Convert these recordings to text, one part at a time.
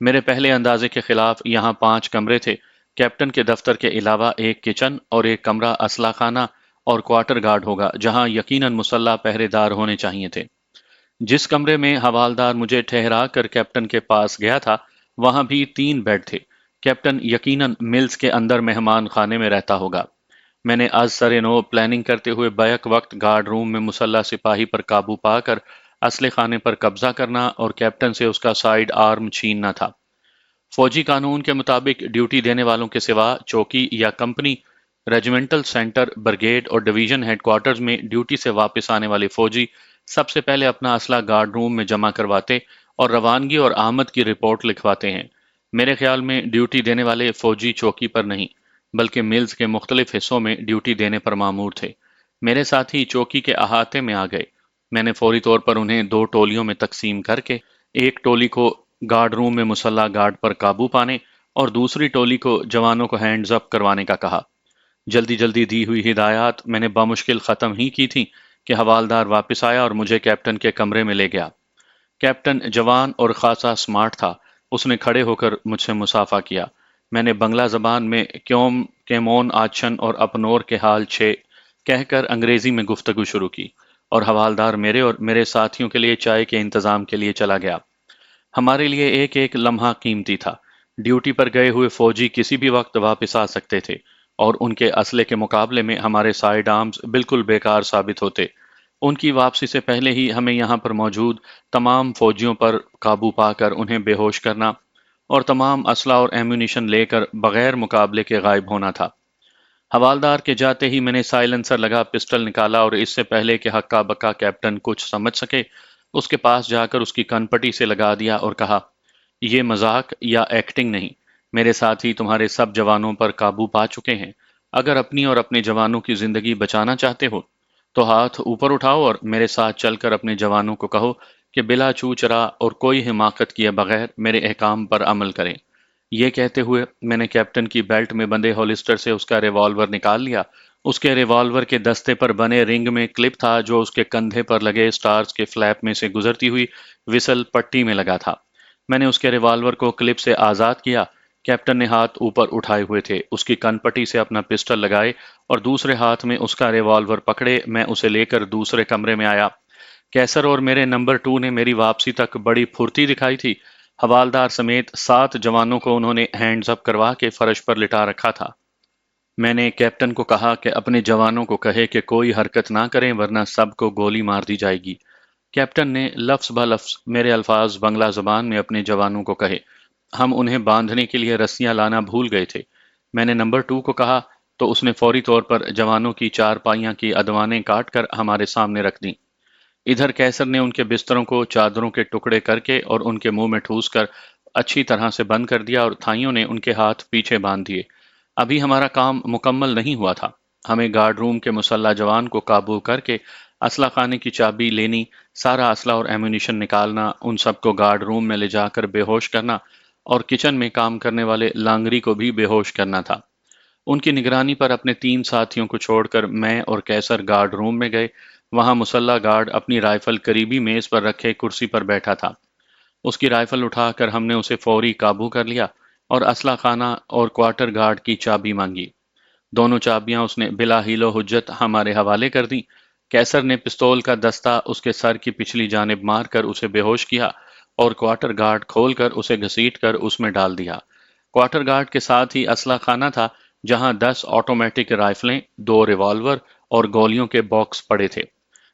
میرے پہلے اندازے کے خلاف یہاں 5 کمرے تھے۔ کیپٹن کے دفتر کے علاوہ ایک کچن اور ایک کمرہ اسلحہ خانہ اور کوارٹر گارڈ ہوگا، جہاں یقیناً مسلح پہرے دار ہونے چاہیے تھے۔ جس کمرے میں حوالدار مجھے ٹھہرا کر کیپٹن کے پاس گیا تھا، وہاں بھی 3 بیڈ تھے۔ کیپٹن یقیناً ملز کے اندر مہمان خانے میں رہتا ہوگا۔ میں نے از سر نو پلاننگ کرتے ہوئے بیک وقت گارڈ روم میں مسلح سپاہی پر قابو پا کر اسلحے خانے پر قبضہ کرنا اور کیپٹن سے اس کا سائیڈ آرم چھیننا تھا۔ فوجی قانون کے مطابق ڈیوٹی دینے والوں کے سوا چوکی یا کمپنی، ریجیمنٹل سینٹر، بریگیڈ اور ڈویژن ہیڈ کوارٹرز میں ڈیوٹی سے واپس آنے والے فوجی سب سے پہلے اپنا اسلحہ گارڈ روم میں جمع کرواتے اور روانگی اور آمد کی رپورٹ لکھواتے ہیں۔ میرے خیال میں ڈیوٹی دینے والے فوجی چوکی پر نہیں، بلکہ ملز کے مختلف حصوں میں ڈیوٹی دینے پر مامور تھے۔ میرے ساتھی چوکی کے احاطے میں آ گئے۔ میں نے فوری طور پر انہیں 2 ٹولیوں میں تقسیم کر کے ایک ٹولی کو گارڈ روم میں مسلح گارڈ پر قابو پانے اور دوسری ٹولی کو جوانوں کو ہینڈز اپ کروانے کا کہا۔ جلدی جلدی دی ہوئی ہدایات میں نے بمشکل ختم ہی کی تھی کہ حوالدار واپس آیا اور مجھے کیپٹن کے کمرے میں لے گیا۔ کیپٹن جوان اور خاصا سمارٹ تھا۔ اس نے کھڑے ہو کر مجھ سے مصافحہ کیا۔ میں نے بنگلہ زبان میں کیوم کیمون آچن اور اپنور کے حال چھے کہہ کر انگریزی میں گفتگو شروع کی، اور حوالدار میرے اور میرے ساتھیوں کے لیے چائے کے انتظام کے لیے چلا گیا۔ ہمارے لیے ایک ایک لمحہ قیمتی تھا۔ ڈیوٹی پر گئے ہوئے فوجی کسی بھی وقت واپس آ سکتے تھے، اور ان کے اسلحے کے مقابلے میں ہمارے سائیڈ آرمز بالکل بیکار ثابت ہوتے۔ ان کی واپسی سے پہلے ہی ہمیں یہاں پر موجود تمام فوجیوں پر قابو پا کر انہیں بے ہوش کرنا اور تمام اسلحہ اور ایمونیشن لے کر بغیر مقابلے کے غائب ہونا تھا۔ حوالدار کے جاتے ہی میں نے سائلنسر لگا پسٹل نکالا اور اس سے پہلے کہ ہکا بکا کیپٹن کچھ سمجھ سکے، اس کے پاس جا کر اس کی کن پٹی سے لگا دیا اور کہا، یہ مذاق یا ایکٹنگ نہیں، میرے ساتھی تمہارے سب جوانوں پر قابو پا چکے ہیں۔ اگر اپنی اور اپنے جوانوں کی زندگی بچانا چاہتے ہو تو ہاتھ اوپر اٹھاؤ اور میرے ساتھ چل کر اپنے جوانوں کو کہو کہ بلا چو چرا اور کوئی حماقت کیے بغیر میرے احکام پر عمل کریں۔ یہ کہتے ہوئے میں نے کیپٹن کی بیلٹ میں بندے ہولسٹر سے اس کا ریوالور نکال لیا۔ اس کے ریوالور کے دستے پر بنے رنگ میں کلپ تھا جو اس کے کندھے پر لگے سٹارز کے فلیپ میں سے گزرتی ہوئی وسل پٹی میں لگا تھا۔ میں نے اس کے ریوالور کو کلپ سے آزاد کیا۔ کیپٹن نے ہاتھ اوپر اٹھائے ہوئے تھے، اس کی کن پٹی سے اپنا پسٹل لگائے اور دوسرے ہاتھ میں اس کا ریوالور پکڑے میں اسے لے کر دوسرے کمرے میں آیا۔ کیسر اور میرے نمبر 2 نے میری واپسی تک بڑی پھرتی دکھائی تھی۔ حوالدار سمیت 7 جوانوں کو انہوں نے ہینڈز اپ کروا کے فرش پر لٹا رکھا تھا۔ میں نے کیپٹن کو کہا کہ اپنے جوانوں کو کہے کہ کوئی حرکت نہ کریں ورنہ سب کو گولی مار دی جائے گی۔ کیپٹن نے لفظ بہ لفظ میرے الفاظ بنگلہ زبان میں اپنے جوانوں کو کہے۔ ہم انہیں باندھنے کے لیے رسیاں لانا بھول گئے تھے۔ میں نے نمبر 2 کو کہا تو اس نے فوری طور پر جوانوں کی 4 پائیاں کی ادوانیں کاٹ کر ہمارے سامنے رکھ دیں۔ ادھر کیسر نے ان کے بستروں کو چادروں کے ٹکڑے کر کے اور ان کے منہ میں ٹھوس کر اچھی طرح سے بند کر دیا، اور تھائیوں نے ان کے ہاتھ پیچھے باندھ دیے۔ ابھی ہمارا کام مکمل نہیں ہوا تھا۔ ہمیں گارڈ روم کے مسلح جوان کو قابو کر کے اسلحہ خانے کی چابی لینی، سارا اسلحہ اور ایمونیشن نکالنا، ان سب کو گارڈ روم میں لے جا کر بے ہوش کرنا اور کچن میں کام کرنے والے لانگری کو بھی بے ہوش کرنا تھا۔ ان کی نگرانی پر اپنے 3 ساتھیوں کو چھوڑ کر میں اور کیسر گارڈ روم میں گئے۔ وہاں مسلح گارڈ اپنی رائفل قریبی میز پر رکھے کرسی پر بیٹھا تھا۔ اس کی رائفل اٹھا کر ہم نے اسے فوری قابو کر لیا اور اسلحہ خانہ اور کوارٹر گارڈ کی چابی مانگی۔ دونوں چابیاں اس نے بلا حیل و حجت ہمارے حوالے کر دیں۔ کیسر نے پستول کا دستہ اس کے سر کی پچھلی جانب مار کر اسے بے ہوش کیا اور کوارٹر گارڈ کھول کر اسے گھسیٹ کر اس میں ڈال دیا۔ کوارٹر گارڈ کے ساتھ ہی اسلحہ خانہ تھا جہاں 10 آٹومیٹک رائفلیں، 2 ریوالور اور گولیوں کے باکس پڑے تھے۔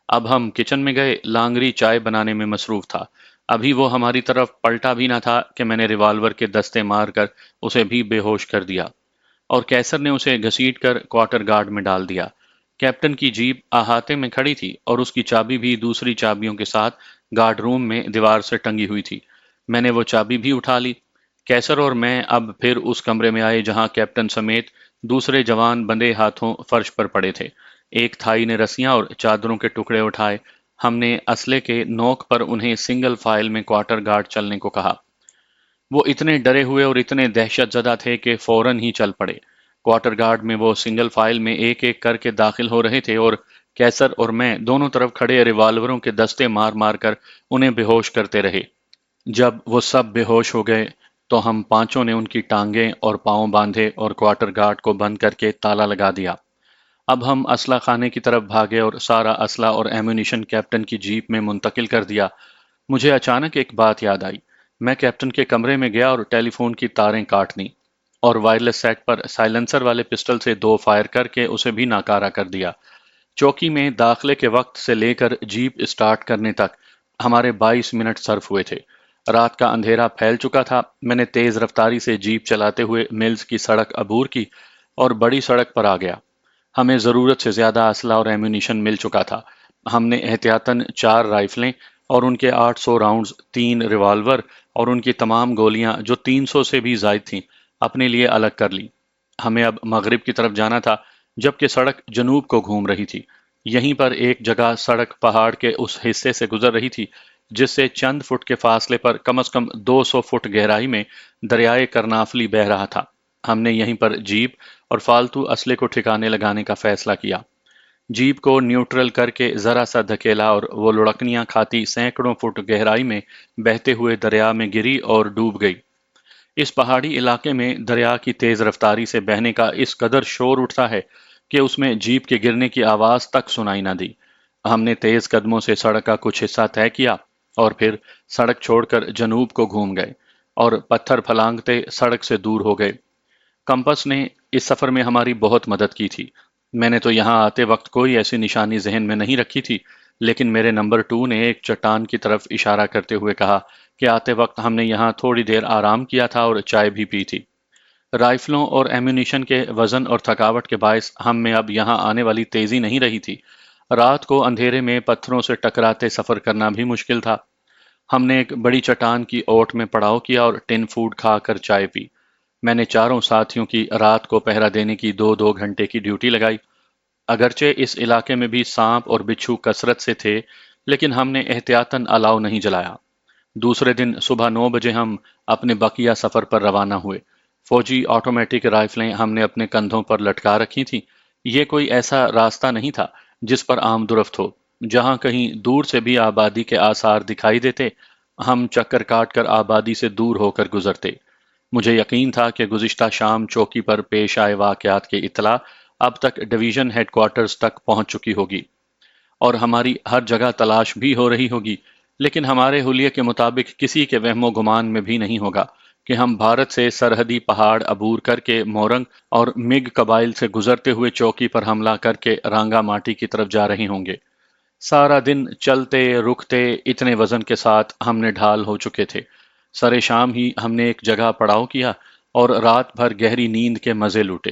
اب ہم کچن میں گئے۔ لانگری چائے بنانے میں مصروف تھا۔ ابھی وہ ہماری طرف پلٹا بھی نہ تھا کہ میں نے ریوالور کے دستے مار کر اسے بھی بے ہوش کر دیا اور کیسر نے اسے گھسیٹ کر کوارٹر گارڈ میں ڈال دیا۔ کیپٹن کی جیپ احاطے میں کھڑی تھی اور اس کی چابی بھی دوسری چابیوں کے ساتھ گارڈ روم میں دیوار سے ٹنگی ہوئی تھی۔ میں نے وہ چابی بھی اٹھا لی۔ کیسر اور میں اب پھر اس کمرے میں آئے جہاں کیپٹن سمیت دوسرے جوان بندے ہاتھوں فرش پر پڑے تھے۔ ایک تھائی نے رسیاں اور چادروں کے ٹکڑے اٹھائے۔ ہم نے اسلحے کے نوک پر انہیں سنگل فائل میں کوارٹر گارڈ چلنے کو کہا۔ وہ اتنے ڈرے ہوئے اور اتنے دہشت زدہ تھے کہ فوراً ہی چل پڑے۔ کوارٹر گارڈ میں وہ سنگل فائل میں ایک ایک کر کے داخل ہو رہے تھے اور کیسر اور میں دونوں طرف کھڑے ریوالوروں کے دستے مار مار کر انہیں بے ہوش کرتے رہے۔ جب وہ سب بے ہوش ہو گئے تو ہم پانچوں نے ان کی ٹانگیں اور پاؤں باندھے اور کوارٹر گارڈ کو بند کر کے تالا لگا دیا۔ اب ہم اسلحہ خانے کی طرف بھاگے اور سارا اسلحہ اور ایمونیشن کیپٹن کی جیپ میں منتقل کر دیا۔ مجھے اچانک ایک بات یاد آئی۔ میں کیپٹن کے کمرے میں گیا اور ٹیلی فون کی تاریں کاٹ دیں اور وائرلیس سیٹ پر سائلنسر والے پسٹل سے 2 فائر کر کے اسے بھی ناکارہ کر دیا۔ چوکی میں داخلے کے وقت سے لے کر جیپ اسٹارٹ کرنے تک ہمارے 22 منٹ صرف ہوئے تھے۔ رات کا اندھیرا پھیل چکا تھا۔ میں نے تیز رفتاری سے جیپ چلاتے ہوئے ملز کی سڑک عبور کی اور بڑی سڑک پر آ گیا۔ ہمیں ضرورت سے زیادہ اسلحہ اور ایمونیشن مل چکا تھا۔ ہم نے احتیاطاً 4 رائفلیں اور ان کے 800 راؤنڈز، 3 ریوالور اور ان کی تمام گولیاں جو 300 سے بھی زائد تھیں اپنے لیے الگ کر لی۔ ہمیں اب مغرب کی طرف جانا تھا جبکہ سڑک جنوب کو گھوم رہی تھی۔ یہیں پر ایک جگہ سڑک پہاڑ کے اس حصے سے گزر رہی تھی جس سے چند فٹ کے فاصلے پر کم از کم 200 فٹ گہرائی میں دریائے کرنافلی بہہ رہا تھا۔ ہم نے یہیں پر جیپ اور فالتو اسلحے کو ٹھکانے لگانے کا فیصلہ کیا۔ جیپ کو نیوٹرل کر کے ذرا سا دھکیلا اور وہ لڑکنیاں کھاتی سینکڑوں فٹ گہرائی میں بہتے ہوئے دریا میں گری اور ڈوب گئی۔ اس پہاڑی علاقے میں دریا کی تیز رفتاری سے بہنے کا اس قدر شور اٹھتا ہے کہ اس میں جیپ کے گرنے کی آواز تک سنائی نہ دی۔ ہم نے تیز قدموں سے سڑک کا کچھ حصہ طے کیا اور پھر سڑک چھوڑ کر جنوب کو گھوم گئے اور پتھر پھلانگتے سڑک سے دور ہو گئے۔ کمپس نے اس سفر میں ہماری بہت مدد کی تھی۔ میں نے تو یہاں آتے وقت کوئی ایسی نشانی ذہن میں نہیں رکھی تھی، لیکن میرے نمبر 2 نے ایک چٹان کی طرف اشارہ کرتے ہوئے کہا کہ آتے وقت ہم نے یہاں تھوڑی دیر آرام کیا تھا اور چائے بھی پی تھی۔ رائفلوں اور ایمونیشن کے وزن اور تھکاوٹ کے باعث ہم میں اب یہاں آنے والی تیزی نہیں رہی تھی۔ رات کو اندھیرے میں پتھروں سے ٹکراتے سفر کرنا بھی مشکل تھا۔ ہم نے ایک بڑی چٹان کی اوٹ میں پڑاؤ کیا اور ٹن فوڈ کھا کر چائے پی۔ میں نے چاروں ساتھیوں کی رات کو پہرا دینے کی 2-2 گھنٹے کی ڈیوٹی لگائی۔ اگرچہ اس علاقے میں بھی سانپ اور بچھو کثرت سے تھے، لیکن ہم نے احتیاطاً الاؤ نہیں جلایا۔ دوسرے دن صبح 9 بجے ہم اپنے بقیہ سفر پر روانہ ہوئے۔ فوجی آٹومیٹک رائفلیں ہم نے اپنے کندھوں پر لٹکا رکھی تھیں۔ یہ کوئی ایسا راستہ نہیں تھا جس پر عام درفت ہو۔ جہاں کہیں دور سے بھی آبادی کے آثار دکھائی دیتے، ہم چکر کاٹ کر آبادی سے دور ہو کر گزرتے۔ مجھے یقین تھا کہ گزشتہ شام چوکی پر پیش آئے واقعات کی اطلاع اب تک ڈویژن ہیڈ کوارٹرز تک پہنچ چکی ہوگی اور ہماری ہر جگہ تلاش بھی ہو رہی ہوگی، لیکن ہمارے حلیے کے مطابق کسی کے وہم و گمان میں بھی نہیں ہوگا کہ ہم بھارت سے سرحدی پہاڑ عبور کر کے مورنگ اور مگ قبائل سے گزرتے ہوئے چوکی پر حملہ کر کے رانگا ماٹی کی طرف جا رہے ہوں گے۔ سارا دن چلتے رکتے اتنے وزن کے ساتھ ہم نے ڈھال ہو چکے تھے۔ سرے شام ہی ہم نے ایک جگہ پڑاؤ کیا اور رات بھر گہری نیند کے مزے لوٹے۔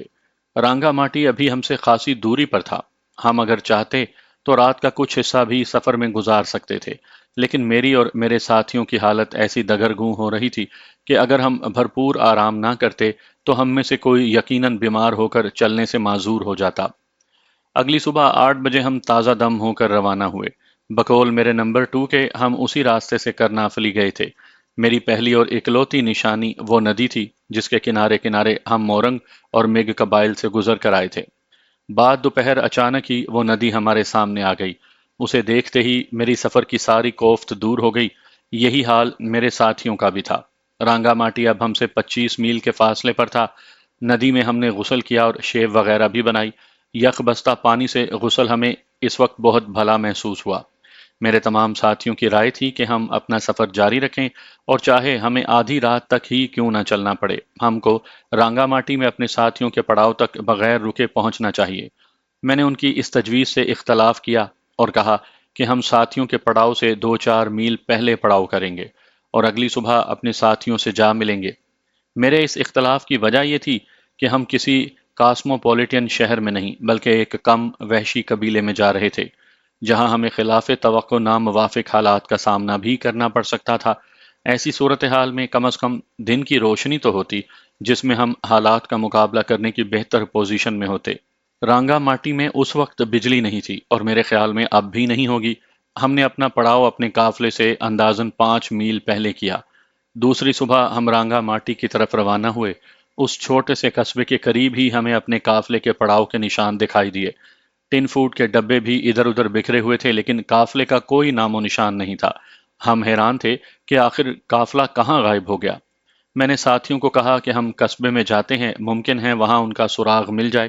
رانگا ماٹی ابھی ہم سے خاصی دوری پر تھا۔ ہم اگر چاہتے تو رات کا کچھ حصہ بھی سفر میں گزار سکتے تھے، لیکن میری اور میرے ساتھیوں کی حالت ایسی دگرگوں ہو رہی تھی کہ اگر ہم بھرپور آرام نہ کرتے تو ہم میں سے کوئی یقیناً بیمار ہو کر چلنے سے معذور ہو جاتا۔ اگلی صبح 8 بجے ہم تازہ دم ہو کر روانہ ہوئے۔ بقول میرے نمبر 2 کے ہم اسی راستے سے کرنافلی گئے تھے۔ میری پہلی اور اکلوتی نشانی وہ ندی تھی جس کے کنارے کنارے ہم مورنگ اور مگ قبائل سے گزر کر آئے تھے۔ بعد دوپہر اچانک ہی وہ ندی ہمارے سامنے آ گئی۔ اسے دیکھتے ہی میری سفر کی ساری کوفت دور ہو گئی۔ یہی حال میرے ساتھیوں کا بھی تھا۔ رانگا ماٹی اب ہم سے 25 میل کے فاصلے پر تھا۔ ندی میں ہم نے غسل کیا اور شیو وغیرہ بھی بنائی۔ یک بستہ پانی سے غسل ہمیں اس وقت بہت بھلا محسوس ہوا۔ میرے تمام ساتھیوں کی رائے تھی کہ ہم اپنا سفر جاری رکھیں اور چاہے ہمیں آدھی رات تک ہی کیوں نہ چلنا پڑے، ہم کو رانگا ماٹی میں اپنے ساتھیوں کے پڑاؤ تک بغیر رکے پہنچنا چاہیے۔ میں نے ان کی اس تجویز سے اختلاف کیا اور کہا کہ ہم ساتھیوں کے پڑاؤ سے 2-4 میل پہلے پڑاؤ کریں گے اور اگلی صبح اپنے ساتھیوں سے جا ملیں گے۔ میرے اس اختلاف کی وجہ یہ تھی کہ ہم کسی کاسموپولیٹن شہر میں نہیں بلکہ ایک کم وحشی قبیلے میں جا رہے تھے، جہاں ہمیں خلاف توقع ناموافق حالات کا سامنا بھی کرنا پڑ سکتا تھا۔ ایسی صورتحال میں کم از کم دن کی روشنی تو ہوتی جس میں ہم حالات کا مقابلہ کرنے کی بہتر پوزیشن میں ہوتے۔ رانگا ماٹی میں اس وقت بجلی نہیں تھی اور میرے خیال میں اب بھی نہیں ہوگی۔ ہم نے اپنا پڑاؤ اپنے قافلے سے اندازاً 5 میل پہلے کیا۔ دوسری صبح ہم رانگا ماٹی کی طرف روانہ ہوئے۔ اس چھوٹے سے قصبے کے قریب ہی ہمیں اپنے قافلے کے پڑاؤ کے نشان دکھائی دیے۔ ٹن فوڈ کے ڈبے بھی ادھر ادھر بکھرے ہوئے تھے، لیکن قافلے کا کوئی نام و نشان نہیں تھا۔ ہم حیران تھے کہ آخر قافلہ کہاں غائب ہو گیا۔ میں نے ساتھیوں کو کہا کہ ہم قصبے میں جاتے ہیں، ممکن ہے وہاں ان کا سراغ مل جائے۔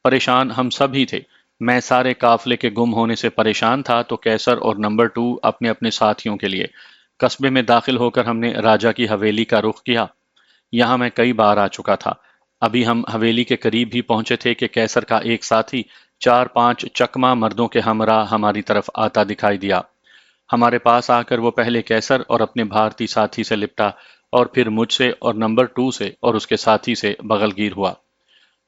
پریشان ہم سب ہی تھے۔ میں سارے قافلے کے گم ہونے سے پریشان تھا تو کیسر اور نمبر 2 اپنے اپنے ساتھیوں کے لیے۔ قصبے میں داخل ہو کر ہم نے راجا کی حویلی کا رخ کیا۔ یہاں میں کئی بار آ چکا تھا۔ ابھی ہم حویلی کے قریب ہی پہنچے تھے کہ کیسر کا ایک ساتھی 4-5 چکما مردوں کے ہمراہ ہماری طرف آتا دکھائی دیا۔ ہمارے پاس آ کر وہ پہلے کیسر اور اپنے بھارتی ساتھی سے لپٹا اور پھر مجھ سے اور نمبر 2 سے اور اس کے ساتھی سے بغل گیر ہوا۔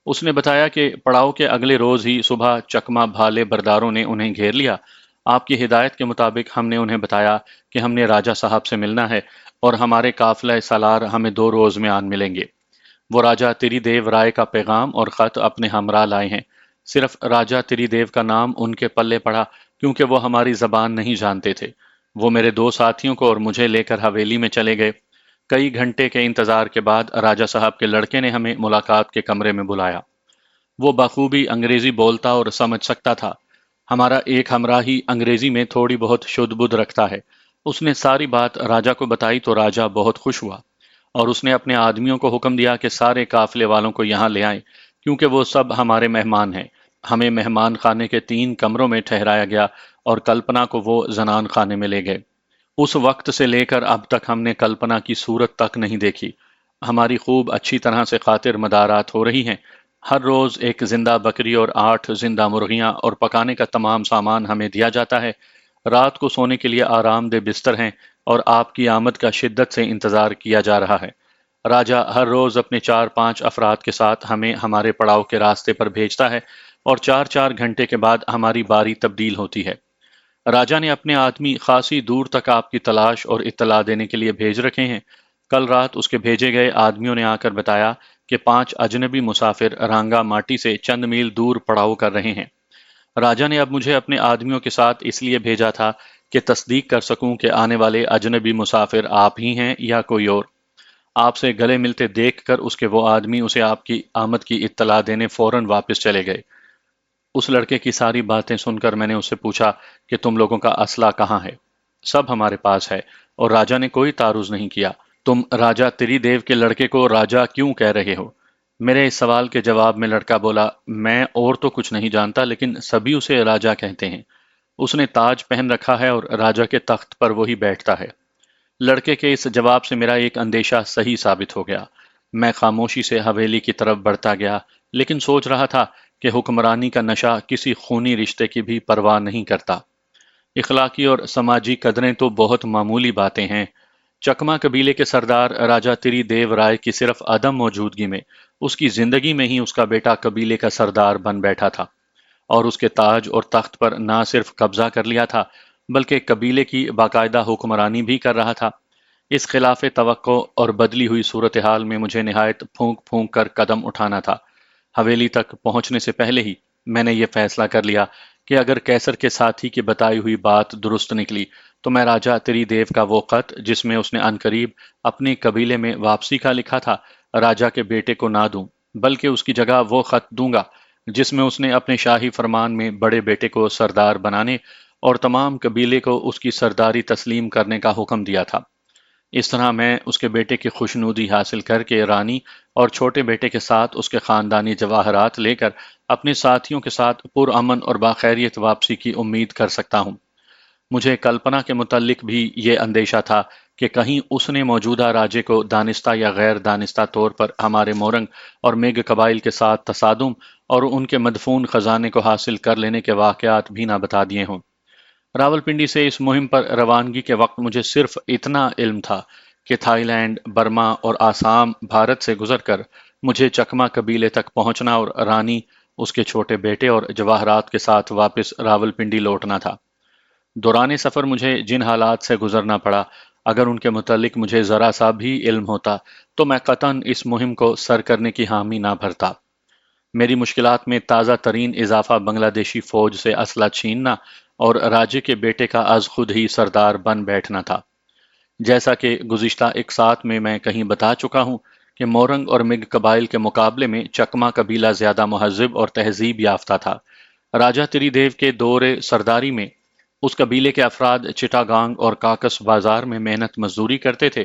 اس نے بتایا کہ پڑاؤ کے اگلے روز ہی صبح چکما بھالے برداروں نے انہیں گھیر لیا۔ آپ کی ہدایت کے مطابق ہم نے انہیں بتایا کہ ہم نے راجہ صاحب سے ملنا ہے اور ہمارے قافلہ سالار ہمیں 2 روز میں آن ملیں گے۔ وہ راجہ تری دیو رائے کا پیغام اور خط اپنے ہمراہ لائے ہیں۔ صرف راجہ تری دیو کا نام ان کے پلے پڑا کیونکہ وہ ہماری زبان نہیں جانتے تھے۔ وہ میرے 2 ساتھیوں کو اور مجھے لے کر حویلی میں چلے گئے۔ کئی گھنٹے کے انتظار کے بعد راجہ صاحب کے لڑکے نے ہمیں ملاقات کے کمرے میں بلایا۔ وہ بخوبی انگریزی بولتا اور سمجھ سکتا تھا۔ ہمارا ایک ہمراہی انگریزی میں تھوڑی بہت شد بدھ رکھتا ہے۔ اس نے ساری بات راجہ کو بتائی تو راجہ بہت خوش ہوا اور اس نے اپنے آدمیوں کو حکم دیا کہ سارے قافلے والوں کو یہاں لے آئیں کیونکہ وہ سب ہمارے مہمان ہیں۔ ہمیں مہمان خانے کے 3 کمروں میں ٹھہرایا گیا اور کلپنا کو وہ زنان خانے میں لے گئے۔ اس وقت سے لے کر اب تک ہم نے کلپنا کی صورت تک نہیں دیکھی۔ ہماری خوب اچھی طرح سے خاطر مدارات ہو رہی ہیں۔ ہر روز ایک زندہ بکری اور 8 زندہ مرغیاں اور پکانے کا تمام سامان ہمیں دیا جاتا ہے۔ رات کو سونے کے لیے آرام دہ بستر ہیں اور آپ کی آمد کا شدت سے انتظار کیا جا رہا ہے۔ راجہ ہر روز اپنے 4-5 افراد کے ساتھ ہمیں ہمارے پڑاؤ کے راستے پر بھیجتا ہے اور 4-4 گھنٹے کے بعد ہماری باری تبدیل ہوتی ہے۔ راجہ نے اپنے آدمی خاصی دور تک آپ کی تلاش اور اطلاع دینے کے لیے بھیج رکھے ہیں۔ کل رات اس کے بھیجے گئے آدمیوں نے آ کر بتایا کہ 5 اجنبی مسافر رانگا ماٹی سے چند میل دور پڑاؤ کر رہے ہیں۔ راجہ نے اب مجھے اپنے آدمیوں کے ساتھ اس لیے بھیجا تھا کہ تصدیق کر سکوں کہ آنے والے اجنبی مسافر آپ ہی ہیں یا کوئی اور۔ آپ سے گلے ملتے دیکھ کر اس کے وہ آدمی اسے آپ کی آمد کی اطلاع دینے فوراً واپس چلے گئے۔ اس لڑکے کی ساری باتیں سن کر میں نے اس سے پوچھا کہ تم لوگوں کا اسلحہ کہاں ہے؟ سب ہمارے پاس ہے اور راجہ نے کوئی تعارض نہیں کیا۔ تم راجہ تری دیو کے لڑکے کو راجہ کیوں کہہ رہے ہو؟ میرے اس سوال کے جواب میں لڑکا بولا، میں اور تو کچھ نہیں جانتا لیکن سبھی اسے راجہ کہتے ہیں۔ اس نے تاج پہن رکھا ہے اور راجہ کے تخت پر وہی بیٹھتا ہے۔ لڑکے کے اس جواب سے میرا ایک اندیشہ صحیح ثابت ہو گیا۔ میں خاموشی سے حویلی کی طرف بڑھتا گیا لیکن سوچ رہا تھا کہ حکمرانی کا نشہ کسی خونی رشتے کی بھی پرواہ نہیں کرتا۔ اخلاقی اور سماجی قدریں تو بہت معمولی باتیں ہیں۔ چکما قبیلے کے سردار راجہ تری دیو رائے کی صرف عدم موجودگی میں اس کی زندگی میں ہی اس کا بیٹا قبیلے کا سردار بن بیٹھا تھا اور اس کے تاج اور تخت پر نہ صرف قبضہ کر لیا تھا بلکہ قبیلے کی باقاعدہ حکمرانی بھی کر رہا تھا۔ اس خلاف توقع اور بدلی ہوئی صورتحال میں مجھے نہایت پھونک پھونک کر قدم اٹھانا تھا۔ حویلی تک پہنچنے سے پہلے ہی میں نے یہ فیصلہ کر لیا کہ اگر کیسر کے ساتھی کی بتائی ہوئی بات درست نکلی تو میں راجہ تری دیو کا وہ خط جس میں اس نے عنقریب اپنے قبیلے میں واپسی کا لکھا تھا راجہ کے بیٹے کو نہ دوں، بلکہ اس کی جگہ وہ خط دوں گا جس میں اس نے اپنے شاہی فرمان میں بڑے بیٹے کو سردار بنانے اور تمام قبیلے کو اس کی سرداری تسلیم کرنے کا حکم دیا تھا۔ اس طرح میں اس کے بیٹے کی خوشنودی حاصل کر کے رانی اور چھوٹے بیٹے کے ساتھ اس کے خاندانی جواہرات لے کر اپنے ساتھیوں کے ساتھ پرامن اور باخیریت واپسی کی امید کر سکتا ہوں۔ مجھے کلپنا کے متعلق بھی یہ اندیشہ تھا کہ کہیں اس نے موجودہ راجے کو دانستہ یا غیر دانستہ طور پر ہمارے مورنگ اور میگ قبائل کے ساتھ تصادم اور ان کے مدفون خزانے کو حاصل کر لینے کے واقعات بھی نہ بتا دیے ہوں۔ راولپنڈی سے اس مہم پر روانگی کے وقت مجھے صرف اتنا علم تھا کہ تھائی لینڈ، برما اور آسام بھارت سے گزر کر مجھے چکما قبیلے تک پہنچنا اور رانی، اس کے چھوٹے بیٹے اور جواہرات کے ساتھ واپس راولپنڈی لوٹنا تھا۔ دوران سفر مجھے جن حالات سے گزرنا پڑا، اگر ان کے متعلق مجھے ذرا سا بھی علم ہوتا تو میں قطعاً اس مہم کو سر کرنے کی حامی نہ بھرتا۔ میری مشکلات میں تازہ ترین اضافہ بنگلہ دیشی فوج سے اسلحہ چھیننا اور راجے کے بیٹے کا از خود ہی سردار بن بیٹھنا تھا۔ جیسا کہ گزشتہ اقساط میں کہیں بتا چکا ہوں کہ مورنگ اور مگ قبائل کے مقابلے میں چکما قبیلہ زیادہ مہذب اور تہذیب یافتہ تھا۔ راجہ تری دیو کے دور سرداری میں اس قبیلے کے افراد چٹاگانگ اور کاکس بازار میں محنت مزدوری کرتے تھے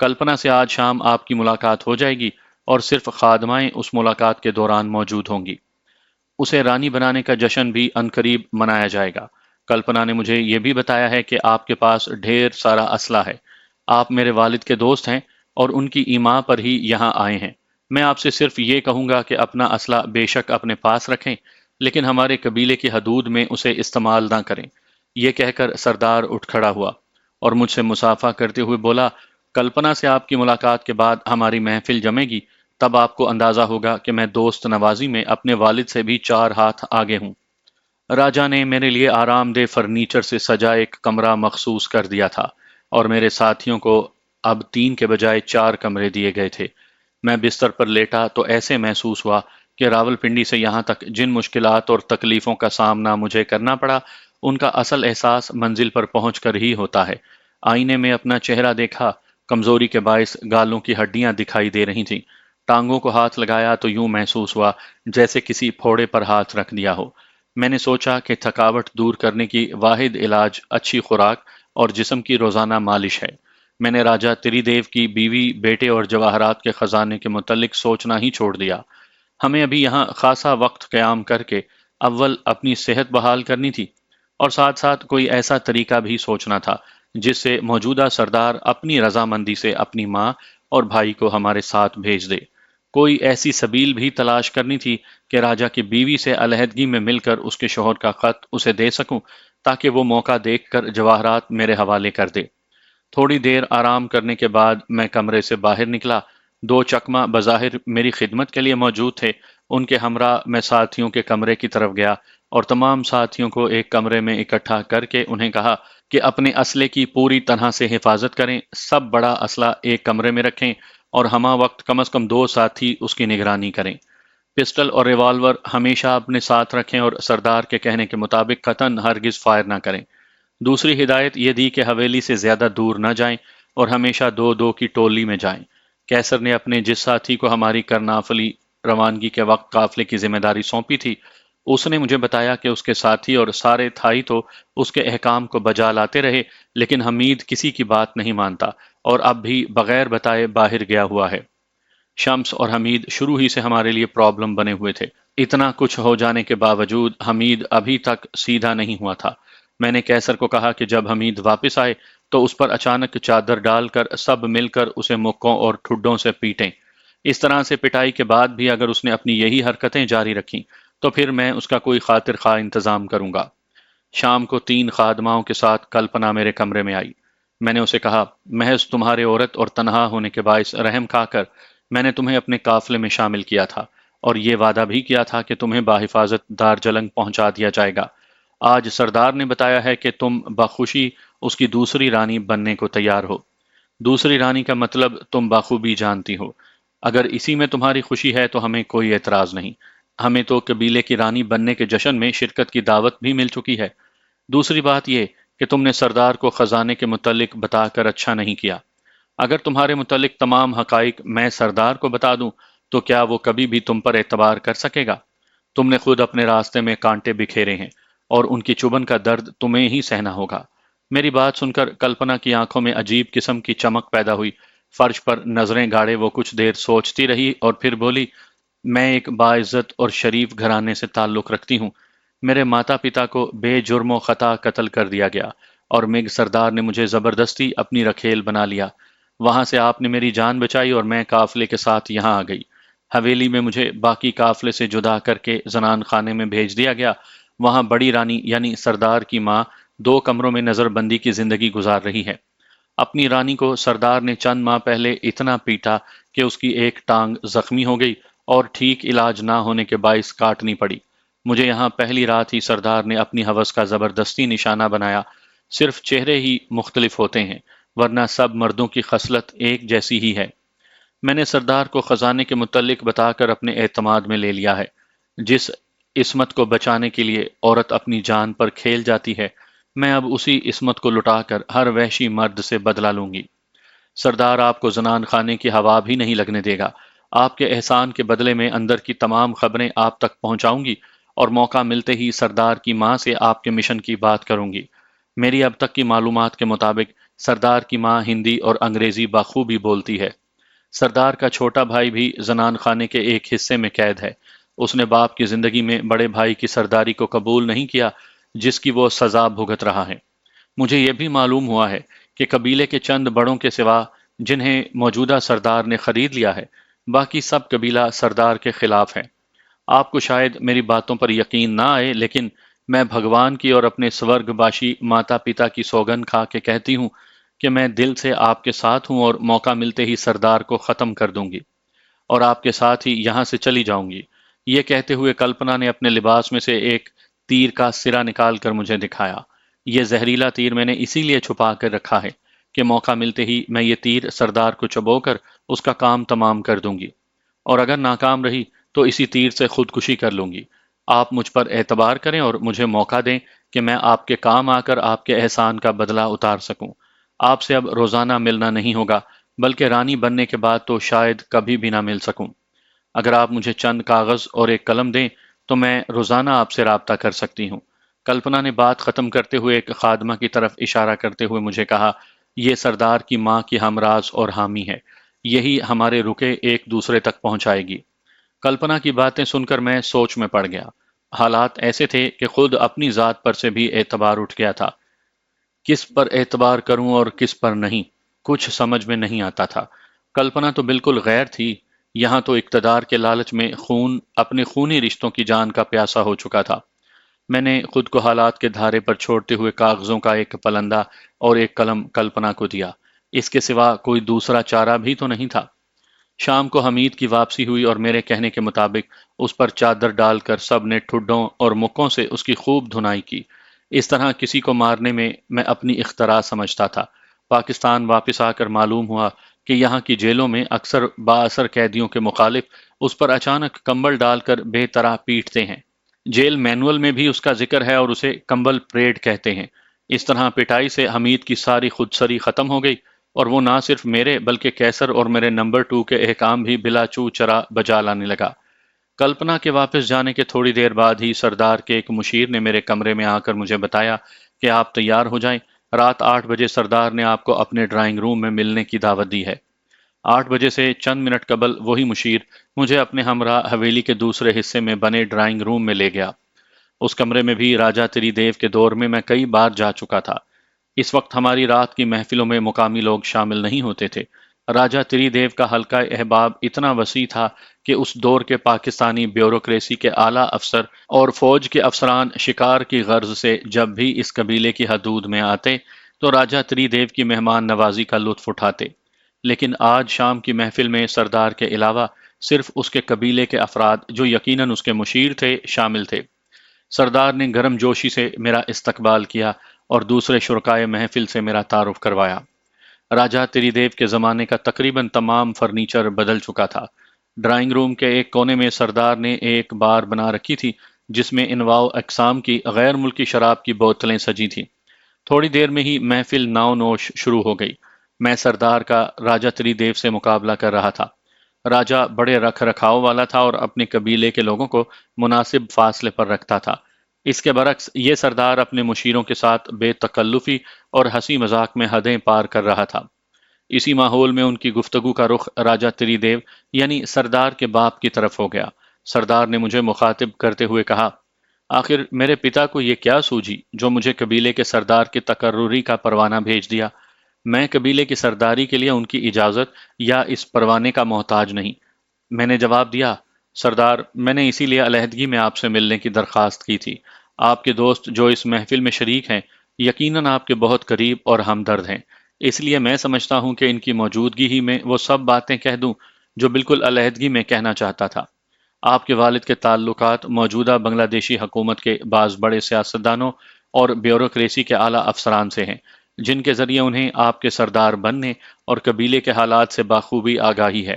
کلپنا سے آج شام آپ کی ملاقات ہو جائے گی اور صرف خادمائیں اس ملاقات کے دوران موجود ہوں گی۔ اسے رانی بنانے کا جشن بھی عنقریب منایا جائے گا۔ کلپنا نے مجھے یہ بھی بتایا ہے کہ آپ کے پاس ڈھیر سارا اسلحہ ہے۔ آپ میرے والد کے دوست ہیں اور ان کی ایما پر ہی یہاں آئے ہیں۔ میں آپ سے صرف یہ کہوں گا کہ اپنا اسلحہ بے شک اپنے پاس رکھیں، لیکن ہمارے قبیلے کی حدود میں اسے استعمال نہ کریں۔ یہ کہہ کر سردار اٹھ کھڑا ہوا اور مجھ سے مصافحہ کرتے ہوئے بولا، کلپنا سے آپ کی ملاقات کے بعد ہماری محفل جمے گی، تب آپ کو اندازہ ہوگا کہ میں دوست نوازی میں اپنے والد سے بھی 4 ہاتھ آگے ہوں۔ راجا نے میرے لیے آرام دہ فرنیچر سے سجا ایک کمرہ مخصوص کر دیا تھا اور میرے ساتھیوں کو اب 3 کے بجائے 4 کمرے دیے گئے تھے۔ میں بستر پر لیٹا تو ایسے محسوس ہوا کہ راولپنڈی سے یہاں تک جن مشکلات اور تکلیفوں کا سامنا مجھے کرنا پڑا، ان کا اصل احساس منزل پر پہنچ کر ہی ہوتا ہے۔ آئینے میں اپنا چہرہ دیکھا، کمزوری کے باعث گالوں کی ہڈیاں دکھائی دے رہی تھیں۔ ٹانگوں کو ہاتھ لگایا تو یوں محسوس ہوا جیسے کسی پھوڑے پر ہاتھ رکھ دیا ہو۔ میں نے سوچا کہ تھکاوٹ دور کرنے کی واحد علاج اچھی خوراک اور جسم کی روزانہ مالش ہے۔ میں نے راجا تری دیو کی بیوی، بیٹے اور جواہرات کے خزانے کے متعلق سوچنا ہی چھوڑ دیا۔ ہمیں ابھی یہاں خاصا وقت قیام کر کے اول اپنی صحت بحال کرنی تھی اور ساتھ ساتھ کوئی ایسا طریقہ بھی سوچنا تھا جس سے موجودہ سردار اپنی رضامندی سے اپنی ماں اور بھائی کو ہمارے ساتھ بھیج دے۔ کوئی ایسی سبیل بھی تلاش کرنی تھی کہ راجا کی بیوی سے علیحدگی میں مل کر اس کے شوہر کا خط اسے دے سکوں تاکہ وہ موقع دیکھ کر جواہرات میرے حوالے کر دے۔ تھوڑی دیر آرام کرنے کے بعد میں کمرے سے باہر نکلا۔ 2 چکمہ بظاہر میری خدمت کے لیے موجود تھے۔ ان کے ہمراہ میں ساتھیوں کے کمرے کی طرف گیا اور تمام ساتھیوں کو ایک کمرے میں اکٹھا کر کے انہیں کہا کہ اپنے اسلحے کی پوری طرح سے حفاظت کریں، سب بڑا اسلحہ ایک کمرے میں رکھیں اور ہمہ وقت کم از کم 2 ساتھی اس کی نگرانی کریں۔ پسٹل اور ریوالور ہمیشہ اپنے ساتھ رکھیں اور سردار کے کہنے کے مطابق قطعاً ہرگز فائر نہ کریں۔ دوسری ہدایت یہ دی کہ حویلی سے زیادہ دور نہ جائیں اور ہمیشہ 2 2 کی ٹولی میں جائیں۔ کیسر نے اپنے جس ساتھی کو ہماری کرنافلی روانگی کے وقت قافلے کی ذمہ داری سونپی تھی، اس نے مجھے بتایا کہ اس کے ساتھی اور سارے تھائی تو اس کے احکام کو بجا لاتے رہے، لیکن حمید کسی کی بات نہیں مانتا اور اب بھی بغیر بتائے باہر گیا ہوا ہے۔ شمس اور حمید شروع ہی سے ہمارے لیے پرابلم بنے ہوئے تھے۔ اتنا کچھ ہو جانے کے باوجود حمید ابھی تک سیدھا نہیں ہوا تھا۔ میں نے کیسر کو کہا کہ جب حمید واپس آئے تو اس پر اچانک چادر ڈال کر سب مل کر اسے مکوں اور ٹھڈوں سے پیٹیں۔ اس طرح سے پٹائی کے بعد بھی اگر اس نے اپنی یہی حرکتیں جاری رکھیں تو پھر میں اس کا کوئی خاطر خواہ انتظام کروں گا۔ شام کو 3 خادماؤں کے ساتھ کلپنا میرے کمرے میں آئی۔ میں نے اسے کہا، محض تمہارے عورت اور تنہا ہونے کے باعث رحم کھا کر میں نے تمہیں اپنے قافلے میں شامل کیا تھا اور یہ وعدہ بھی کیا تھا کہ تمہیں بحفاظت دارجلنگ پہنچا دیا جائے گا۔ آج سردار نے بتایا ہے کہ تم بخوشی اس کی دوسری رانی بننے کو تیار ہو۔ دوسری رانی کا مطلب تم بخوبی جانتی ہو۔ اگر اسی میں تمہاری خوشی ہے تو ہمیں کوئی اعتراض نہیں۔ ہمیں تو قبیلے کی رانی بننے کے جشن میں شرکت کی دعوت بھی مل چکی ہے۔ دوسری بات یہ کہ تم نے سردار کو خزانے کے متعلق بتا کر اچھا نہیں کیا۔ اگر تمہارے متعلق تمام حقائق میں سردار کو بتا دوں تو کیا وہ کبھی بھی تم پر اعتبار کر سکے گا؟ تم نے خود اپنے راستے میں کانٹے بکھیرے ہیں اور ان کی چبھن کا درد تمہیں ہی سہنا ہوگا۔ میری بات سن کر کلپنا کی آنکھوں میں عجیب قسم کی چمک پیدا ہوئی۔ فرش پر نظریں گاڑے وہ کچھ دیر سوچتی رہی اور پھر بولی، میں ایک باعزت اور شریف گھرانے سے تعلق رکھتی ہوں۔ میرے ماتا پتا کو بے جرم و خطا قتل کر دیا گیا اور مگ سردار نے مجھے زبردستی اپنی رکھیل بنا لیا۔ وہاں سے آپ نے میری جان بچائی اور میں قافلے کے ساتھ یہاں آ گئی۔ حویلی میں مجھے باقی قافلے سے جدا کر کے زنان خانے میں بھیج دیا گیا۔ وہاں بڑی رانی یعنی سردار کی ماں 2 کمروں میں نظر بندی کی زندگی گزار رہی ہے۔ اپنی رانی کو سردار نے چند ماہ پہلے اتنا پیٹا کہ اس کی ایک ٹانگ زخمی ہو گئی اور ٹھیک علاج نہ ہونے کے باعث کاٹنی پڑی۔ مجھے یہاں پہلی رات ہی سردار نے اپنی ہوس کا زبردستی نشانہ بنایا۔ صرف چہرے ہی مختلف ہوتے ہیں ورنہ سب مردوں کی خصلت ایک جیسی ہی ہے۔ میں نے سردار کو خزانے کے متعلق بتا کر اپنے اعتماد میں لے لیا ہے۔ جس عصمت کو بچانے کے لیے عورت اپنی جان پر کھیل جاتی ہے، میں اب اسی عصمت کو لٹا کر ہر وحشی مرد سے بدلہ لوں گی۔ سردار آپ کو زنان خانے کی ہوا بھی نہیں لگنے دے گا۔ آپ کے احسان کے بدلے میں اندر کی تمام خبریں آپ تک پہنچاؤں گی اور موقع ملتے ہی سردار کی ماں سے آپ کے مشن کی بات کروں گی۔ میری اب تک کی معلومات کے مطابق سردار کی ماں ہندی اور انگریزی بخوبی بولتی ہے۔ سردار کا چھوٹا بھائی بھی زنان خانے کے ایک حصے میں قید ہے۔ اس نے باپ کی زندگی میں بڑے بھائی کی سرداری کو قبول نہیں کیا، جس کی وہ سزا بھگت رہا ہے۔ مجھے یہ بھی معلوم ہوا ہے کہ قبیلے کے چند بڑوں کے سوا جنہیں موجودہ سردار نے خرید لیا ہے، باقی سب قبیلہ سردار کے خلاف ہے۔ آپ کو شاید میری باتوں پر یقین نہ آئے، لیکن میں بھگوان کی اور اپنے سورگ باشی ماتا پتا کی سوگن کھا کے کہتی ہوں کہ میں دل سے آپ کے ساتھ ہوں اور موقع ملتے ہی سردار کو ختم کر دوں گی اور آپ کے ساتھ ہی یہاں سے چلی جاؤں گی۔ یہ کہتے ہوئے کلپنا نے اپنے لباس میں سے ایک تیر کا سرا نکال کر مجھے دکھایا۔ یہ زہریلا تیر میں نے اسی لیے چھپا کر رکھا ہے کہ موقع ملتے ہی میں یہ تیر سردار کو چبو کر اس کا کام تمام کر دوں گی، اور اگر ناکام رہی تو اسی تیر سے خودکشی کر لوں گی۔ آپ مجھ پر اعتبار کریں اور مجھے موقع دیں کہ میں آپ کے کام آ کر آپ کے احسان کا بدلہ اتار سکوں۔ آپ سے اب روزانہ ملنا نہیں ہوگا، بلکہ رانی بننے کے بعد تو شاید کبھی بھی نہ مل سکوں۔ اگر آپ مجھے چند کاغذ اور ایک قلم دیں تو میں روزانہ آپ سے رابطہ کر سکتی ہوں۔ کلپنا نے بات ختم کرتے ہوئے ایک خادمہ کی طرف اشارہ کرتے ہوئے مجھے کہا، یہ سردار کی ماں کی ہمراز اور حامی ہے، یہی ہمارے رکے ایک دوسرے تک پہنچائے گی۔ کلپنا کی باتیں سن کر میں سوچ میں پڑ گیا۔ حالات ایسے تھے کہ خود اپنی ذات پر سے بھی اعتبار اٹھ گیا تھا۔ کس پر اعتبار کروں اور کس پر نہیں، کچھ سمجھ میں نہیں آتا تھا۔ کلپنا تو بالکل غیر تھی، یہاں تو اقتدار کے لالچ میں اپنے خونی رشتوں کی جان کا پیاسا ہو چکا تھا۔ میں نے خود کو حالات کے دھارے پر چھوڑتے ہوئے کاغذوں کا ایک پلندہ اور ایک قلم کلپنا کو دیا۔ اس کے سوا کوئی دوسرا چارہ بھی تو نہیں تھا۔ شام کو حمید کی واپسی ہوئی اور میرے کہنے کے مطابق اس پر چادر ڈال کر سب نے ٹھڈوں اور مکوں سے اس کی خوب دھنائی کی۔ اس طرح کسی کو مارنے میں اپنی اختراع سمجھتا تھا۔ پاکستان واپس آ کر معلوم ہوا کہ یہاں کی جیلوں میں اکثر بااثر قیدیوں کے مخالف اس پر اچانک کمبل ڈال کر بے طرح پیٹتے ہیں۔ جیل مینول میں بھی اس کا ذکر ہے اور اسے کمبل پریڈ کہتے ہیں۔ اس طرح پٹائی سے حمید کی ساری خودسری ختم ہو گئی، اور وہ نہ صرف میرے بلکہ کیسر اور میرے نمبر 2 کے احکام بھی بلا چو چرا بجا لانے لگا۔ کلپنا کے واپس جانے کے تھوڑی دیر بعد ہی سردار کے ایک مشیر نے میرے کمرے میں آ کر مجھے بتایا کہ آپ تیار ہو جائیں، رات 8 بجے سردار نے آپ کو اپنے ڈرائنگ روم میں ملنے کی دعوت دی ہے۔ 8 بجے سے چند منٹ قبل وہی مشیر مجھے اپنے ہمراہ حویلی کے دوسرے حصے میں بنے ڈرائنگ روم میں لے گیا۔ اس کمرے میں بھی راجا تری دیو کے دور میں کئی بار جا چکا تھا۔ اس وقت ہماری رات کی محفلوں میں مقامی لوگ شامل نہیں ہوتے تھے۔ راجا تری دیو کا حلقہ احباب اتنا وسیع تھا کہ اس دور کے پاکستانی بیوروکریسی کے اعلیٰ افسر اور فوج کے افسران شکار کی غرض سے جب بھی اس قبیلے کی حدود میں آتے تو راجا تری دیو کی مہمان نوازی کا لطف اٹھاتے۔ لیکن آج شام کی محفل میں سردار کے علاوہ صرف اس کے قبیلے کے افراد جو یقیناً اس کے مشیر تھے شامل تھے۔ سردار نے گرم جوشی سے میرا استقبال کیا اور دوسرے شرکائے محفل سے میرا تعارف کروایا۔ راجا تری دیو کے زمانے کا تقریباً تمام فرنیچر بدل چکا تھا۔ ڈرائنگ روم کے ایک کونے میں سردار نے ایک بار بنا رکھی تھی جس میں انواع و اقسام کی غیر ملکی شراب کی بوتلیں سجی تھیں۔ تھوڑی دیر میں ہی محفل ناؤ نوش شروع ہو گئی۔ میں سردار کا راجا تری دیو سے مقابلہ کر رہا تھا۔ راجا بڑے رکھ رکھاؤ والا تھا اور اپنے قبیلے کے لوگوں کو مناسب فاصلے پر رکھتا تھا۔ اس کے برعکس یہ سردار اپنے مشیروں کے ساتھ بے تکلفی اور ہنسی مذاق میں حدیں پار کر رہا تھا۔ اسی ماحول میں ان کی گفتگو کا رخ راجا تری دیو یعنی سردار کے باپ کی طرف ہو گیا۔ سردار نے مجھے مخاطب کرتے ہوئے کہا، آخر میرے پتا کو یہ کیا سوجھی جو مجھے قبیلے کے سردار کی تقرری کا پروانہ بھیج دیا؟ میں قبیلے کی سرداری کے لیے ان کی اجازت یا اس پروانے کا محتاج نہیں۔ میں نے جواب دیا، سردار، میں نے اسی لیے علیحدگی میں آپ سے ملنے کی درخواست کی تھی۔ آپ کے دوست جو اس محفل میں شریک ہیں یقیناً آپ کے بہت قریب اور ہمدرد ہیں، اس لیے میں سمجھتا ہوں کہ ان کی موجودگی ہی میں وہ سب باتیں کہہ دوں جو بالکل علیحدگی میں کہنا چاہتا تھا۔ آپ کے والد کے تعلقات موجودہ بنگلہ دیشی حکومت کے بعض بڑے سیاستدانوں اور بیوروکریسی کے اعلیٰ افسران سے ہیں، جن کے ذریعے انہیں آپ کے سردار بننے اور قبیلے کے حالات سے بخوبی آگاہی ہے۔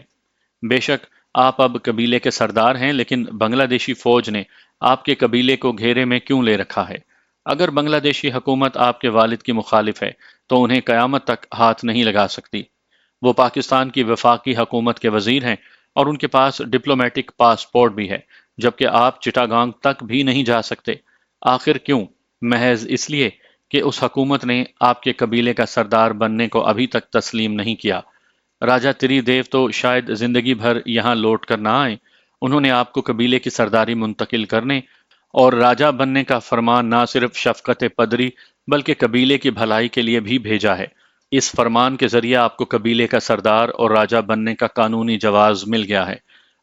بے شک آپ اب قبیلے کے سردار ہیں، لیکن بنگلہ دیشی فوج نے آپ کے قبیلے کو گھیرے میں کیوں لے رکھا ہے؟ اگر بنگلہ دیشی حکومت آپ کے والد کی مخالف ہے تو انہیں قیامت تک ہاتھ نہیں لگا سکتی۔ وہ پاکستان کی وفاقی حکومت کے وزیر ہیں اور ان کے پاس ڈپلومیٹک پاسپورٹ بھی ہے، جبکہ آپ چٹاگانگ تک بھی نہیں جا سکتے۔ آخر کیوں؟ محض اس لیے کہ اس حکومت نے آپ کے قبیلے کا سردار بننے کو ابھی تک تسلیم نہیں کیا۔ راجہ تری دیو تو شاید زندگی بھر یہاں لوٹ کر نہ آئے۔ انہوں نے آپ کو قبیلے کی سرداری منتقل کرنے اور راجہ بننے کا فرمان نہ صرف شفقت پدری بلکہ قبیلے کی بھلائی کے لیے بھی بھیجا ہے۔ اس فرمان کے ذریعے آپ کو قبیلے کا سردار اور راجہ بننے کا قانونی جواز مل گیا ہے،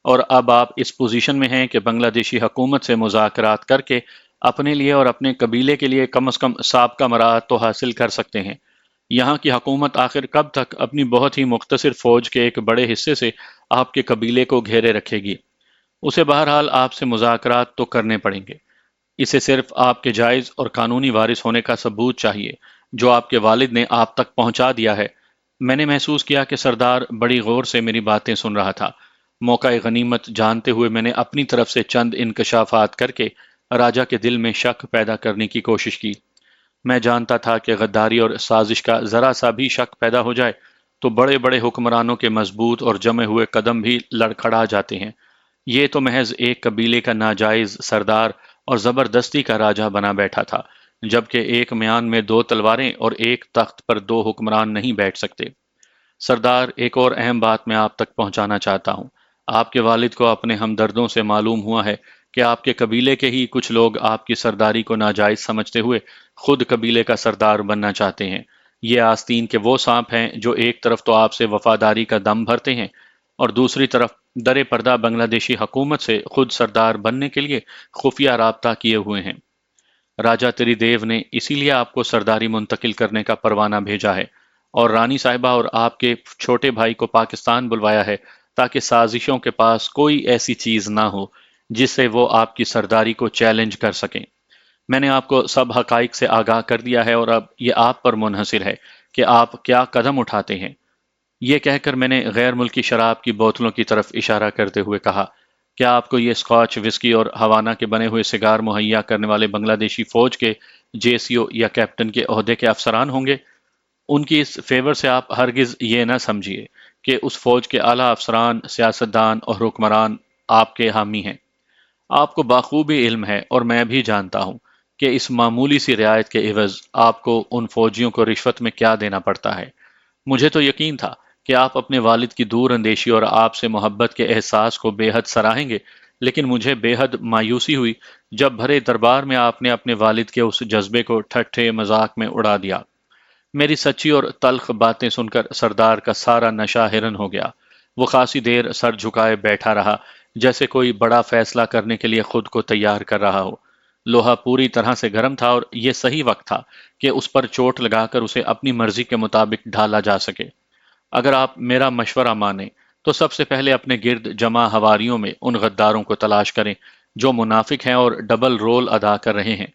اور اب آپ اس پوزیشن میں ہیں کہ بنگلہ دیشی حکومت سے مذاکرات کر کے اپنے لیے اور اپنے قبیلے کے لیے کم از کم سابقہ مراعات تو حاصل کر سکتے ہیں۔ یہاں کی حکومت آخر کب تک اپنی بہت ہی مختصر فوج کے ایک بڑے حصے سے آپ کے قبیلے کو گھیرے رکھے گی؟ اسے بہرحال آپ سے مذاکرات تو کرنے پڑیں گے۔ اسے صرف آپ کے جائز اور قانونی وارث ہونے کا ثبوت چاہیے جو آپ کے والد نے آپ تک پہنچا دیا ہے۔ میں نے محسوس کیا کہ سردار بڑی غور سے میری باتیں سن رہا تھا۔ موقع غنیمت جانتے ہوئے میں نے اپنی طرف سے چند انکشافات کر کے راجہ کے دل میں شک پیدا کرنے کی کوشش کی۔ میں جانتا تھا کہ غداری اور سازش کا ذرا سا بھی شک پیدا ہو جائے تو بڑے بڑے حکمرانوں کے مضبوط اور جمے ہوئے قدم بھی لڑکھڑا جاتے ہیں۔ یہ تو محض ایک قبیلے کا ناجائز سردار اور زبردستی کا راجہ بنا بیٹھا تھا، جبکہ ایک میان میں دو تلواریں اور ایک تخت پر دو حکمران نہیں بیٹھ سکتے۔ سردار، ایک اور اہم بات میں آپ تک پہنچانا چاہتا ہوں۔ آپ کے والد کو اپنے ہمدردوں سے معلوم ہوا ہے کہ آپ کے قبیلے کے ہی کچھ لوگ آپ کی سرداری کو ناجائز سمجھتے ہوئے خود قبیلے کا سردار بننا چاہتے ہیں۔ یہ آستین کے وہ سانپ ہیں جو ایک طرف تو آپ سے وفاداری کا دم بھرتے ہیں اور دوسری طرف در پردہ بنگلہ دیشی حکومت سے خود سردار بننے کے لیے خفیہ رابطہ کیے ہوئے ہیں۔ راجہ تری دیو نے اسی لیے آپ کو سرداری منتقل کرنے کا پروانہ بھیجا ہے اور رانی صاحبہ اور آپ کے چھوٹے بھائی کو پاکستان بلوایا ہے تاکہ سازشوں کے پاس کوئی ایسی چیز نہ ہو جس سے وہ آپ کی سرداری کو چیلنج کر سکیں۔ میں نے آپ کو سب حقائق سے آگاہ کر دیا ہے اور اب یہ آپ پر منحصر ہے کہ آپ کیا قدم اٹھاتے ہیں۔ یہ کہہ کر میں نے غیر ملکی شراب کی بوتلوں کی طرف اشارہ کرتے ہوئے کہا، کیا آپ کو یہ اسکاچ، وسکی اور ہوانا کے بنے ہوئے سگار مہیا کرنے والے بنگلہ دیشی فوج کے جے سی او یا کیپٹن کے عہدے کے افسران ہوں گے؟ ان کی اس فیور سے آپ ہرگز یہ نہ سمجھیے کہ اس فوج کے اعلیٰ افسران، سیاستدان اور حکمران آپ کے حامی ہیں۔ آپ کو بخوبی علم ہے اور میں بھی جانتا ہوں کہ اس معمولی سی رعایت کے عوض آپ کو ان فوجیوں کو رشوت میں کیا دینا پڑتا ہے۔ مجھے تو یقین تھا کہ آپ اپنے والد کی دور اندیشی اور آپ سے محبت کے احساس کو بے حد سراہیں گے، لیکن مجھے بے حد مایوسی ہوئی جب بھرے دربار میں آپ نے اپنے والد کے اس جذبے کو ٹھٹھے مذاق میں اڑا دیا۔ میری سچی اور تلخ باتیں سن کر سردار کا سارا نشہ ہرن ہو گیا۔ وہ خاصی دیر سر جھکائے بیٹھا رہا، جیسے کوئی بڑا فیصلہ کرنے کے لیے خود کو تیار کر رہا ہو۔ لوہا پوری طرح سے گرم تھا اور یہ صحیح وقت تھا کہ اس پر چوٹ لگا کر اسے اپنی مرضی کے مطابق ڈھالا جا سکے۔ اگر آپ میرا مشورہ مانیں تو سب سے پہلے اپنے گرد جمع حواریوں میں ان غداروں کو تلاش کریں جو منافق ہیں اور ڈبل رول ادا کر رہے ہیں۔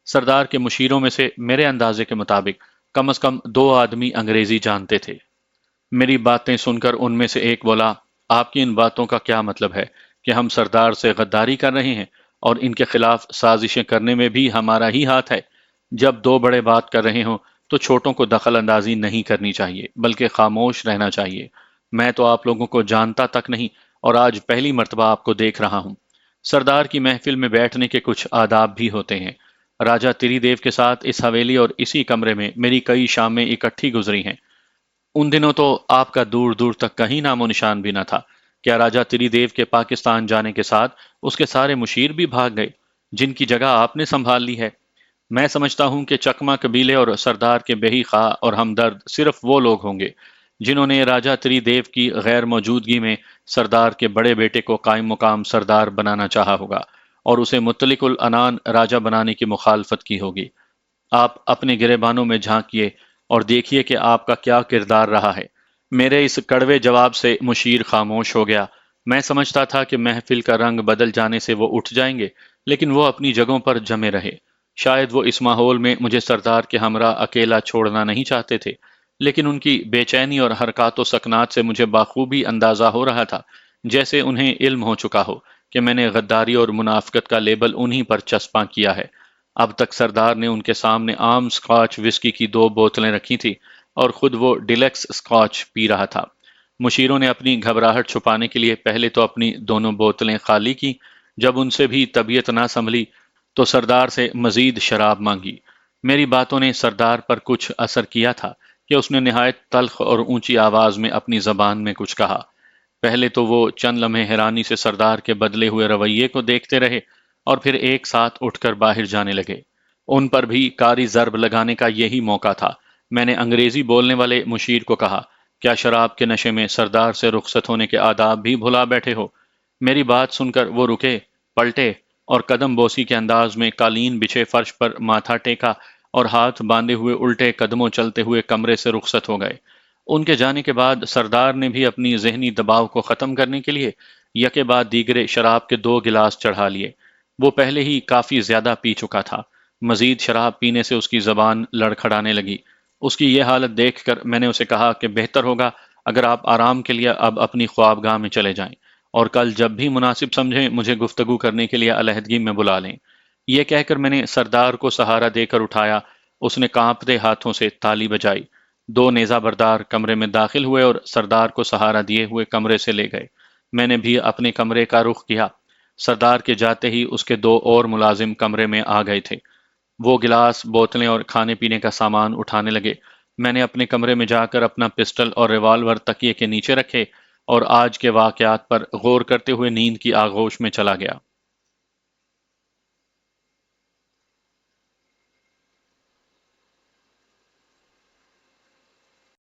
سردار کے مشیروں میں سے میرے اندازے کے مطابق کم از کم دو آدمی انگریزی جانتے تھے۔ میری باتیں سن کر ان میں سے ایک بولا، آپ کی ان باتوں کا کیا مطلب ہے کہ ہم سردار سے غداری کر رہے ہیں اور ان کے خلاف سازشیں کرنے میں بھی ہمارا ہی ہاتھ ہے؟ جب دو بڑے بات کر رہے ہوں تو چھوٹوں کو دخل اندازی نہیں کرنی چاہیے بلکہ خاموش رہنا چاہیے۔ میں تو آپ لوگوں کو جانتا تک نہیں اور آج پہلی مرتبہ آپ کو دیکھ رہا ہوں۔ سردار کی محفل میں بیٹھنے کے کچھ آداب بھی ہوتے ہیں۔ راجہ تری دیو کے ساتھ اس حویلی اور اسی کمرے میں میری کئی شامیں اکٹھی گزری ہیں۔ ان دنوں تو آپ کا دور دور تک کہیں نام و نشان بھی نہ تھا۔ کیا راجہ تری دیو کے پاکستان جانے کے ساتھ اس کے سارے مشیر بھی بھاگ گئے جن کی جگہ آپ نے سنبھال لی ہے؟ میں سمجھتا ہوں کہ چکما قبیلے اور سردار کے بہی خواہ اور ہمدرد صرف وہ لوگ ہوں گے جنہوں نے راجہ تری دیو کی غیر موجودگی میں سردار کے بڑے بیٹے کو قائم مقام سردار بنانا چاہا ہوگا اور اسے مطلق العنان راجہ بنانے کی مخالفت کی ہوگی۔ آپ اپنے گریبانوں میں جھانکیے اور دیکھیے کہ آپ کا کیا کردار رہا ہے۔ میرے اس کڑوے جواب سے مشیر خاموش ہو گیا۔ میں سمجھتا تھا کہ محفل کا رنگ بدل جانے سے وہ اٹھ جائیں گے، لیکن وہ اپنی جگہوں پر جمے رہے۔ شاید وہ اس ماحول میں مجھے سردار کے ہمراہ اکیلا چھوڑنا نہیں چاہتے تھے، لیکن ان کی بے چینی اور حرکات و سکنات سے مجھے بخوبی اندازہ ہو رہا تھا، جیسے انہیں علم ہو چکا ہو کہ میں نے غداری اور منافقت کا لیبل انہی پر چسپاں کیا ہے۔ اب تک سردار نے ان کے سامنے عام اسکاچ وسکی کی دو بوتلیں رکھی تھی اور خود وہ ڈیلکس اسکاچ پی رہا تھا۔ مشیروں نے اپنی گھبراہٹ چھپانے کے لیے پہلے تو اپنی دونوں بوتلیں خالی کی، جب ان سے بھی طبیعت نہ سنبھلی تو سردار سے مزید شراب مانگی۔ میری باتوں نے سردار پر کچھ اثر کیا تھا کہ اس نے نہایت تلخ اور اونچی آواز میں اپنی زبان میں کچھ کہا۔ پہلے تو وہ چند لمحے حیرانی سے سردار کے بدلے ہوئے رویے کو دیکھتے رہے اور پھر ایک ساتھ اٹھ کر باہر جانے لگے۔ ان پر بھی کاری ضرب لگانے کا یہی موقع تھا۔ میں نے انگریزی بولنے والے مشیر کو کہا، کیا شراب کے نشے میں سردار سے رخصت ہونے کے آداب بھی بھلا بیٹھے ہو؟ میری بات سن کر وہ رکے، پلٹے اور قدم بوسی کے انداز میں قالین بچھے فرش پر ماتھا ٹیکا اور ہاتھ باندھے ہوئے الٹے قدموں چلتے ہوئے کمرے سے رخصت ہو گئے۔ ان کے جانے کے بعد سردار نے بھی اپنی ذہنی دباؤ کو ختم کرنے کے لیے یکے بعد دیگرے شراب کے 2 گلاس چڑھا لیے۔ وہ پہلے ہی کافی زیادہ پی چکا تھا۔ مزید شراب پینے سے اس کی زبان لڑکھڑانے لگی۔ اس کی یہ حالت دیکھ کر میں نے اسے کہا کہ بہتر ہوگا اگر آپ آرام کے لیے اب اپنی خوابگاہ میں چلے جائیں اور کل جب بھی مناسب سمجھیں مجھے گفتگو کرنے کے لیے علیحدگی میں بلا لیں۔ یہ کہہ کر میں نے سردار کو سہارا دے کر اٹھایا۔ اس نے کانپتے ہاتھوں سے تالی بجائی۔ 2 نیزہ بردار کمرے میں داخل ہوئے اور سردار کو سہارا دیے ہوئے کمرے سے لے گئے۔ میں نے بھی اپنے کمرے کا رخ کیا۔ سردار کے جاتے ہی اس کے 2 اور ملازم کمرے میں آ گئے تھے۔ وہ گلاس، بوتلیں اور کھانے پینے کا سامان اٹھانے لگے۔ میں نے اپنے کمرے میں جا کر اپنا پسٹل اور ریوالور تکیے کے نیچے رکھے اور آج کے واقعات پر غور کرتے ہوئے نیند کی آغوش میں چلا گیا۔